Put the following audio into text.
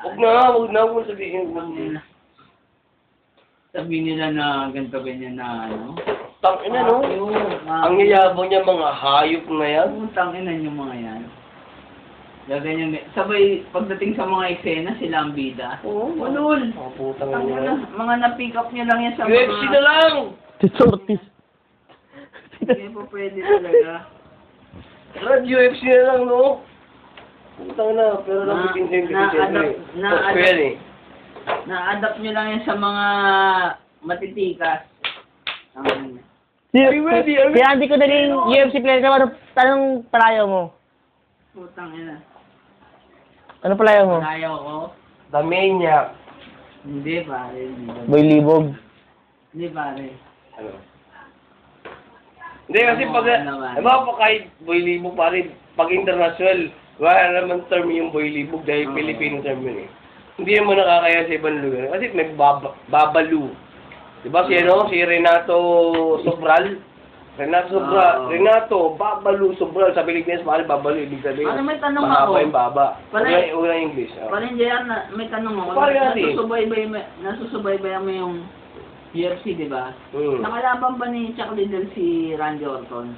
Huwag na mo sabihin. Sabihin nila na ganito ganyan na ano. Tangina, no? Ang yayabang niya mga hayop na yan. Tangina yung mga yan. Ganyan, sabay, pagdating sa mga eksena, sila ang bida. Oo. Ulul! Putang ina. Mga na-pick up niya lang yan sa UFC na lang! Si Ortiz. Hindi po pwede talaga. Brad, UFC na lang, no? Putang na, pero napitin Na-adapt nyo lang yan sa mga matitikas. Si Andy ko na rin UFC player ka, tanong palayo mo. Putang ina. Ano palayo mo? Ayaw ko. Damaniac. Hindi pare. Boy Libog. Hindi pare. Ano? Hindi kasi pag, pa kahit boy libog pare, pag international, wala naman term yung boy libog dahil Filipino term yun eh. Hindi naman nakakaya sa ibang lugar. Kasi may babalu. Diba si ano? Si Renato Sobral? Renato, babalu, Sobral. Sa Pilipinas, mahal babalu. Ibig sabihin, ano, may tanong mahaba ako. yung baba. Panay- Una yung English. Parang diyan, may tanong ako. Pare natin. Nasusubaybay mo yung UFC, di ba? Hmm. Nakalaban ba ni Chuck Liddell si Randy Orton?